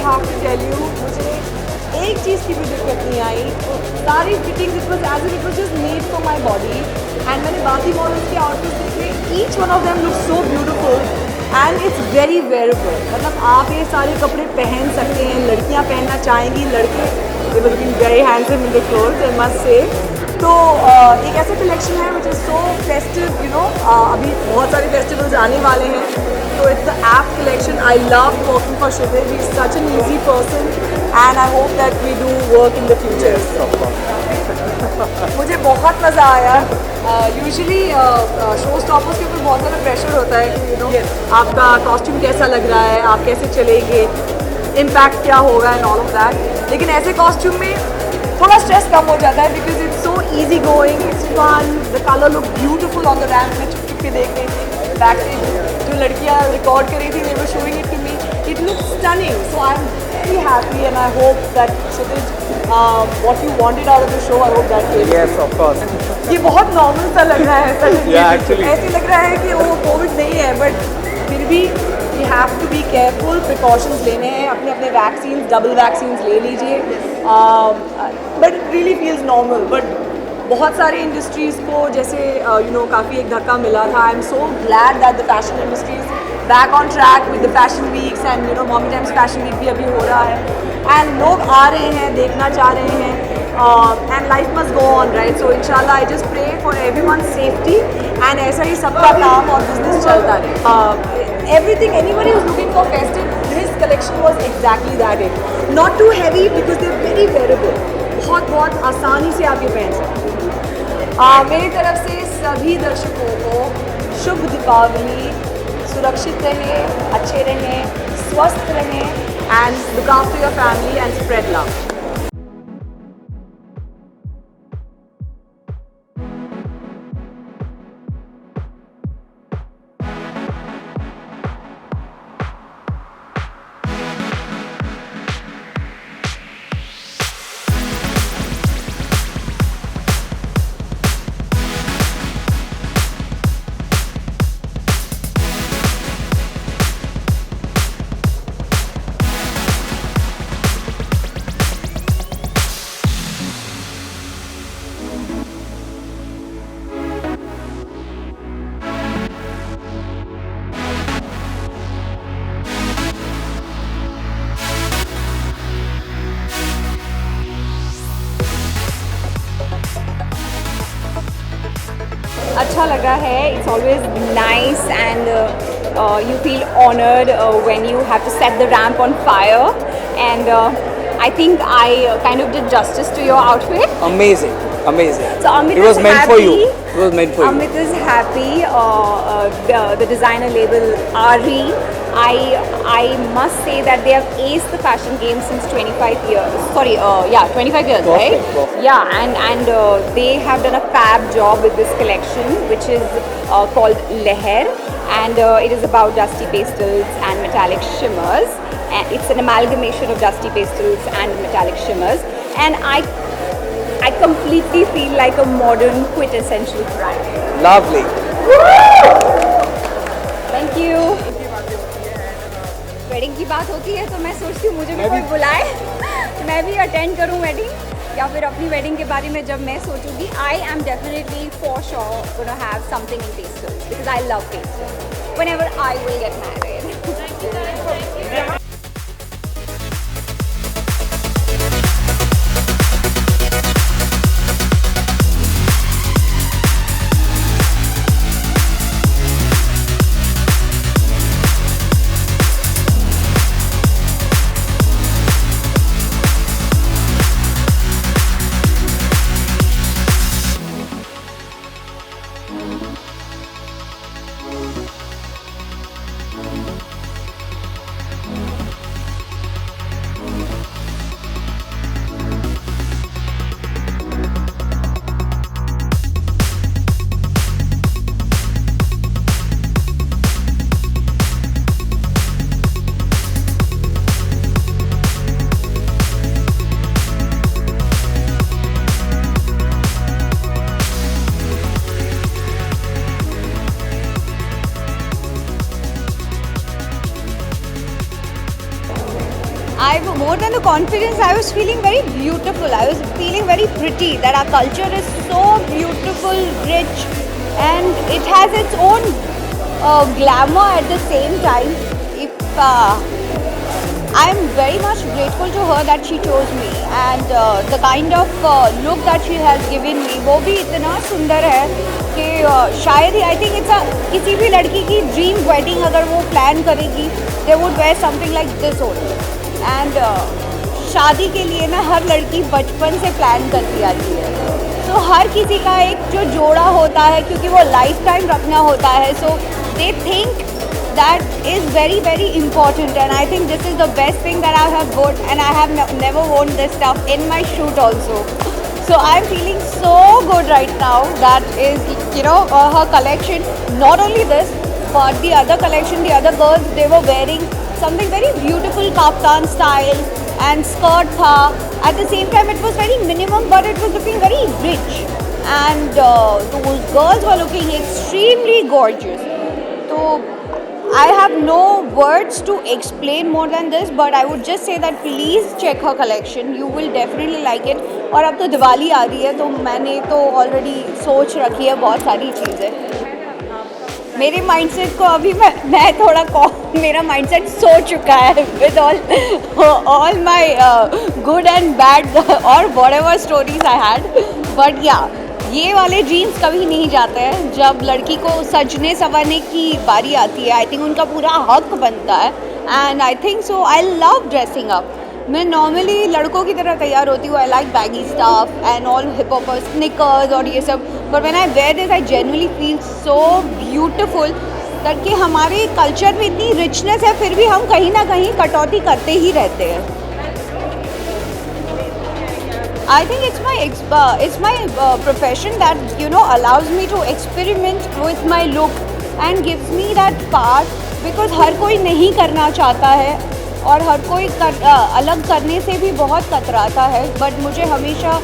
Have to tell you, मुझे एक चीज़ की भी दिक्कत नहीं आई। सारी fittings it was as it was just made for my body. And मैंने बाकी मॉडल्स के आउटफिट्स देखे, each one of them look so beautiful and it's very wearable. मतलब आप ये सारे कपड़े पहन सकते हैं, लड़कियाँ पहनना चाहेंगी, लड़के they were looking very handsome in the clothes I must say. तो एक ऐसा कलेक्शन है which is so festive, you know, अभी बहुत सारे फेस्टिवल्स आने वाले हैं, तो it's the app collection. I love working for Shubhir, he is such an easy person and I hope that we do work in the future. मुझे बहुत मज़ा आया। यूजुअली शो स्टॉपर्स के ऊपर बहुत ज़्यादा प्रेशर होता है कि यू नो आपका कॉस्ट्यूम कैसा लग रहा है, आप कैसे चलेंगे, इम्पैक्ट क्या होगा एंड ऑल ऑफ दैट। लेकिन ऐसे कॉस्ट्यूम में थोड़ा स्ट्रेस कम हो जाता है because it's so easy going, it's fun, the colour look beautiful on the ramp. में चुप चुप के देख रही थी बैक स्टेज, जो लड़कियाँ रिकॉर्ड कर रही थी, they were showing it to me, it looks stunning. So I am very happy and I hope that Kshitij what you wanted out of the show, I hope that came. Yes, of course. ये बहुत normal सा लग रहा है sir. Yeah, actually. ऐसे लग रहा है कि वो कोविड नहीं है, बट फिर भी we have to be careful, precautions लेने हैं, अपने अपने वैक्सीन, डबल वैक्सीन ले लीजिए। But it really feels normal. But बहुत सारे इंडस्ट्रीज़ को जैसे यू नो काफ़ी एक धक्का मिला था। I am so glad that the fashion industries back on track with the fashion weeks and you know मॉमी टाइम्स फैशन वीक भी अभी हो रहा है एंड लोग आ रहे हैं, देखना चाह रहे हैं and life must go on, right. So इंशाल्लाह I just pray for everyone safety and ऐसा ही सबका काम और बिजनेस चलता रहे। Everything anybody who's looking for festive, this collection was exactly that it. Not too heavy because they're very wearable. बहुत आसानी से आप ये पहन सकते हैं। मेरी तरफ से सभी दर्शकों को शुभ दीपावली, सुरक्षित रहें, अच्छे रहें, स्वस्थ रहें and look after your family and spread love. अच्छा लगा है। It's always nice and you feel honored when you have to set the ramp on fire, and I think I kind of did justice to your outfit. Amazing, amazing. So Amit It was is meant happy. for you. It was meant for you. Amit is happy. The designer label Ari, I must say that they have aced the fashion game since 25 years. Sorry, 25 years, right? Perfect. Yeah, and they have done a fab job with this collection, which is called Leher, and it is about dusty pastels and metallic shimmers. And it's an amalgamation of dusty pastels and metallic shimmers, and I completely feel like a modern quintessential bride. Lovely. Thank you. Wedding की बात होती है तो मैं सोचती हूँ मुझे भी कोई बुलाए, मैं भी अटेंड करूँ वेडिंग, या फिर अपनी वेडिंग के बारे में जब मैं सोचूंगी, I am definitely for sure gonna have something in pastels because I love pastels whenever I will get married. More than the confidence, I was feeling very beautiful. I was feeling very pretty. That our culture is so beautiful, rich, and it has its own glamour at the same time. If I am very much grateful to her that she chose me, and the kind of look that she has given me, वो भी इतना सुंदर है कि शायद ही I think it's a किसी भी लड़की की dream wedding अगर वो plan करेगी, they would wear something like this only. And शादी के लिए ना हर लड़की बचपन से प्लान करती आती है. तो हर किसी का एक जो जोड़ा होता है क्योंकि वो लाइफ टाइम रखना होता है. So they think that is very very important, and I think this is the best thing that I have bought, and I have never worn this stuff in my shoot also. So I'm feeling so good right now. That is, you know, her collection, not only this but the other collection, the other girls, they were wearing something very beautiful kaftan style and skirt tha. At the same time it was very minimum but it was looking very rich, and those girls were looking extremely gorgeous. So I have no words to explain more than this, but I would just say that please check her collection. You will definitely like it. और अब तो दिवाली आ रही है तो मैंने तो already सोच रखी है बहुत सारी चीज़ें. मेरे माइंडसेट को अभी मैं थोड़ा मेरा माइंडसेट सो चुका है with all my good and bad और whatever stories I had. But या ये वाले ड्रीम्स कभी नहीं जाते हैं. जब लड़की को सजने संवरने की बारी आती है, आई थिंक उनका पूरा हक बनता है. And I think so I love dressing up. मैं नॉर्मली लड़कों की तरह तैयार होती हूँ. I like baggy stuff and all hip hop sneakers और ये सब. But when I wear this I genuinely feel so beautiful that कि हमारे कल्चर में इतनी रिचनेस है फिर भी हम कहीं ना कहीं कटौती करते ही रहते हैं. I think it's my profession that, you know, allows me to experiment with my look and gives me that part, because हर कोई नहीं करना चाहता है और हर कोई अलग करने से भी बहुत कतराता है. बट मुझे हमेशा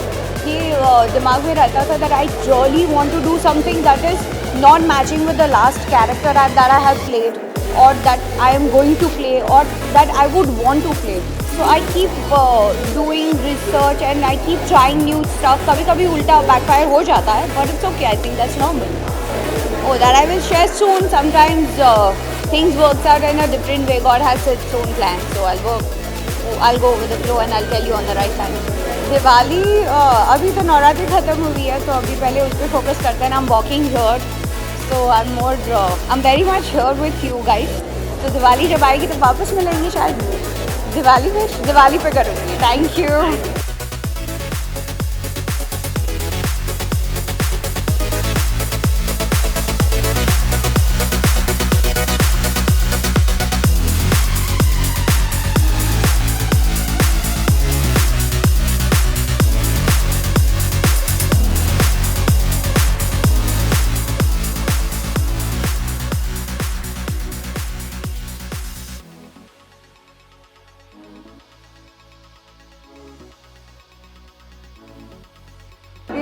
ये दिमाग में रहता था that I really want to do something that is not matching with the last character that I have played or that I am going to play or that I would want to play. So I keep doing research and I keep trying new stuff. कभी कभी उल्टा backfire हो जाता है, but it's okay. I think that's normal. Oh, that I will share soon. Sometimes things works out in a different way. God has its own plan, so I'll go with the flow and I'll tell you on the right time. Diwali अभी तो नवरात्रि खत्म हुई है, तो अभी पहले उस पर फोकस करते हैं. I'm walking here, so I'm very much here with you guys. तो दिवाली जब आएगी तो वापस मिलेंगे शायद. दिवाली पे करूँगी. Thank you.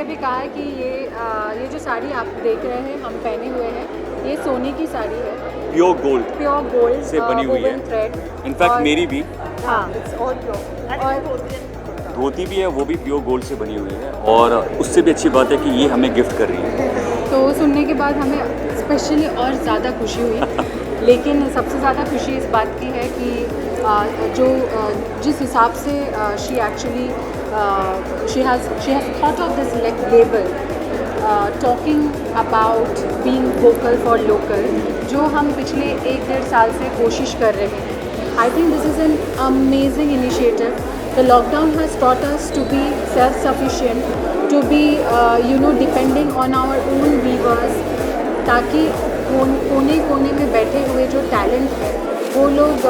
अभी कहा है कि ये जो साड़ी आप देख रहे हैं हम पहने हुए हैं, ये सोने की साड़ी है. प्योर गोल्ड से बनी हुई है. इनफैक्ट मेरी भी हाँ, और धोती भी है, वो भी प्योर गोल्ड से बनी हुई है. और उससे भी अच्छी बात है कि ये हमें गिफ्ट कर रही है. तो सुनने के बाद हमें स्पेशली और ज़्यादा खुशी हुई. लेकिन सबसे ज़्यादा खुशी इस बात की है कि जिस हिसाब से she actually she has thought of this label, talking about being vocal for local, जो हम पिछले 1-1.5 साल से कोशिश कर रहे हैं. I think this is an amazing initiative. The lockdown has taught us to be self-sufficient, to be depending on our own weavers, ताकि कोने कोने में बैठे हुए जो टैलेंट है वो लोग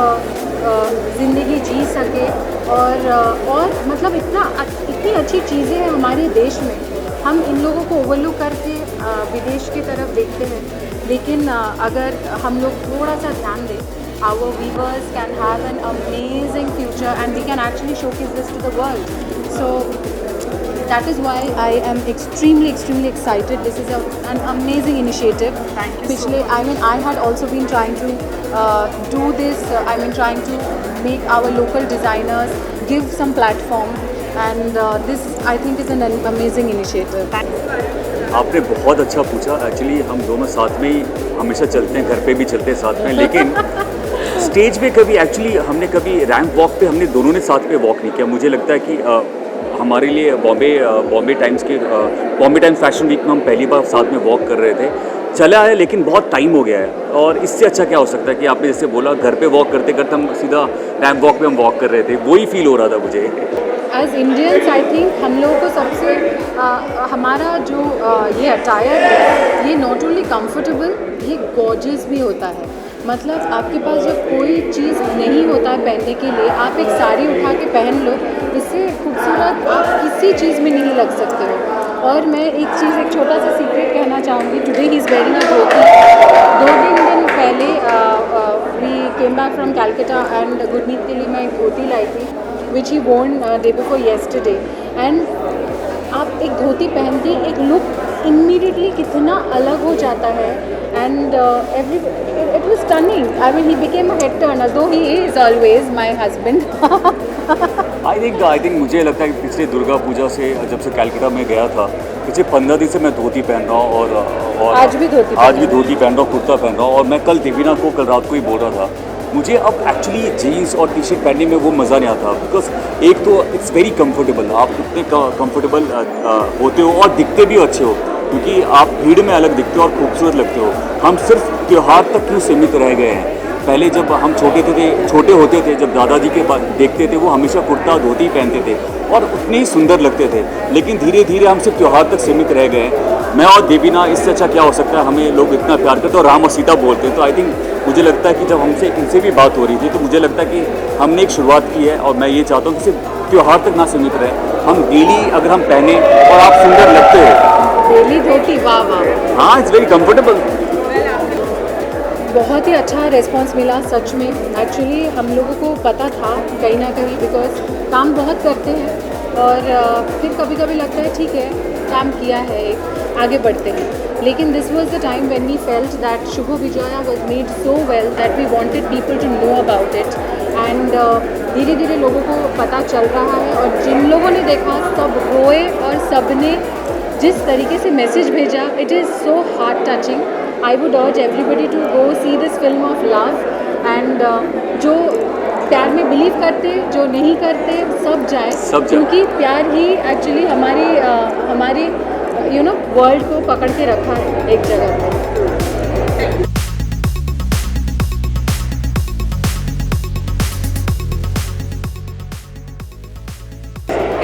ज़िंदगी जी सके. और मतलब इतनी अच्छी चीज़ें हैं हमारे देश में. हम इन लोगों को ओवरलुक करके विदेश की तरफ देखते हैं, लेकिन अगर हम लोग थोड़ा सा ध्यान दें, our weavers can have an amazing future and we can actually showcase this to the world. So that is why I am extremely excited. This is an amazing initiative. Thank you so much. I had also been trying to do this. I mean, trying to make our local designers give some platform, and this I think is an amazing initiative. आपने बहुत अच्छा पूछा. Actually हम दोनों साथ में ही हमेशा चलते हैं, घर पे भी चलते हैं साथ में, लेकिन स्टेज पे कभी एक्चुअली हमने कभी रैंप वॉक पे हमने दोनों ने साथ पे वॉक नहीं किया. मुझे लगता है कि हमारे लिए बॉम्बे टाइम्स फैशन वीक में हम पहली बार साथ में वॉक कर रहे थे. चला है लेकिन बहुत टाइम हो गया है, और इससे अच्छा क्या हो सकता है कि आपने जैसे बोला घर पे वॉक करते करते हम सीधा रैंप वॉक पे हम वॉक कर रहे थे. वही फील हो रहा था मुझे. एज इंडियंस आई थिंक हम लोगों को सबसे हमारा जो ये अटायर है, ये नॉट ओनली कंफर्टेबल, ये गॉर्जियस भी होता है. मतलब आपके पास जब कोई चीज़ नहीं होता है पहनने के लिए, आप एक साड़ी उठा के पहन लो, इससे खूबसूरत आप किसी चीज़ में नहीं लग सकते हो. और मैं एक छोटा सा सीक्रेट कहना चाहूँगी. Today he is wearing a dhoti. 2-3 दिन पहले we came back from Calcutta and Gurmeet के लिए मैं एक धोती लाई थी, which he worn day before yesterday. And आप एक धोती पहन के एक लुक इमीडिएटली कितना अलग हो जाता है. And it was stunning. I mean, he became a head turner, though he is always my husband. I think मुझे लगता है कि पिछले दुर्गा पूजा से जब से कैलकाटा में गया था, पिछले 15 दिन से मैं धोती पहन रहा हूँ, और आज भी धोती पहन रहा हूँ, कुर्ता पहन रहा हूँ. और मैं कल देवीना को कल रात को ही बोल रहा था, मुझे अब एक्चुअली जीन्स और टी शर्ट पहनने में वो मज़ा नहीं आता. बिकॉज एक तो इट्स वेरी कंफर्टेबल, आप इतने कंफर्टेबल होते हो और दिखते भी अच्छे हो, क्योंकि आप भीड़ में अलग दिखते हो और खूबसूरत लगते हो. हम सिर्फ त्यौहार तक क्यों सीमित रह गए हैं? पहले जब हम छोटे होते थे, जब दादाजी के पास देखते थे, वो हमेशा कुर्ता धोती पहनते थे और उतने ही सुंदर लगते थे. लेकिन धीरे धीरे हम सिर्फ त्यौहार तक सीमित रह गए. मैं और देवीना, इससे अच्छा क्या हो सकता है? हमें लोग इतना प्यार करते हैं और राम और सीता बोलते हैं. तो आई थिंक मुझे लगता है कि जब हमसे इनसे भी बात हो रही थी, तो मुझे लगता है कि हमने एक शुरुआत की है, और मैं ये चाहता हूँ कि सिर्फ त्यौहार तक ना सीमित रहे. हम डेली अगर हम पहने और आप सुंदर लगते हो, डेली धोती, वाह वाह. हाँ, इट्स वेरी कंफर्टेबल. बहुत ही अच्छा रिस्पांस मिला सच में. एक्चुअली हम लोगों को पता था कहीं ना कहीं, बिकॉज काम बहुत करते हैं, और फिर कभी कभी लगता है ठीक है काम किया है, आगे बढ़ते हैं. लेकिन this was the time when we felt that Shubh Vijaya was made so well that we wanted people to know about it. And धीरे धीरे लोगों को पता चल रहा है, और जिन लोगों ने देखा सब रोए, और सब ने जिस तरीके से मैसेज भेजा, it is so heart touching. I would urge everybody to go see this film of love, and जो प्यार में बिलीव करते, जो नहीं करते, सब जाए, क्योंकि प्यार ही एक्चुअली हमारे वर्ल्ड को पकड़ के रखा है एक जगह पर.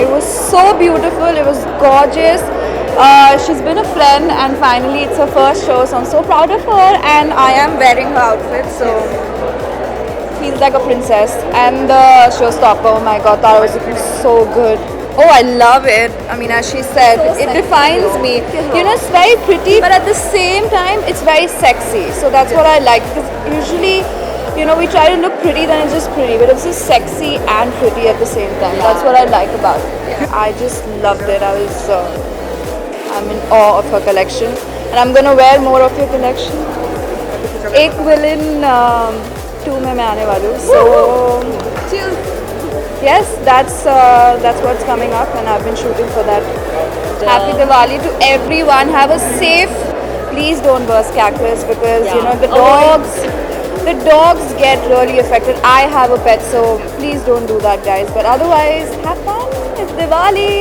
It was so beautiful. It was gorgeous. She's been a friend, and finally it's her first show, so I'm so proud of her, and I am wearing her outfit, so feels like a princess. And the showstopper, oh my god, that was so good. Oh, I love it. I mean, as she said, it defines me. You know, it's very pretty, but at the same time, it's very sexy. So that's what I like, because usually, you know, we try to look pretty, then it's just pretty, but it's just sexy and pretty at the same time. That's what I like about it. I just loved it. I'm in awe of her collection, and I'm gonna wear more of your collection. Ek villain 2 में मैं आने वाली हूँ. So yes, that's what's coming up, and I've been shooting for that. Happy Diwali to everyone. Have a safe. Please don't burst cactus, because you know the dogs get really affected. I have a pet, so please don't do that, guys. But otherwise, have fun. It's Diwali.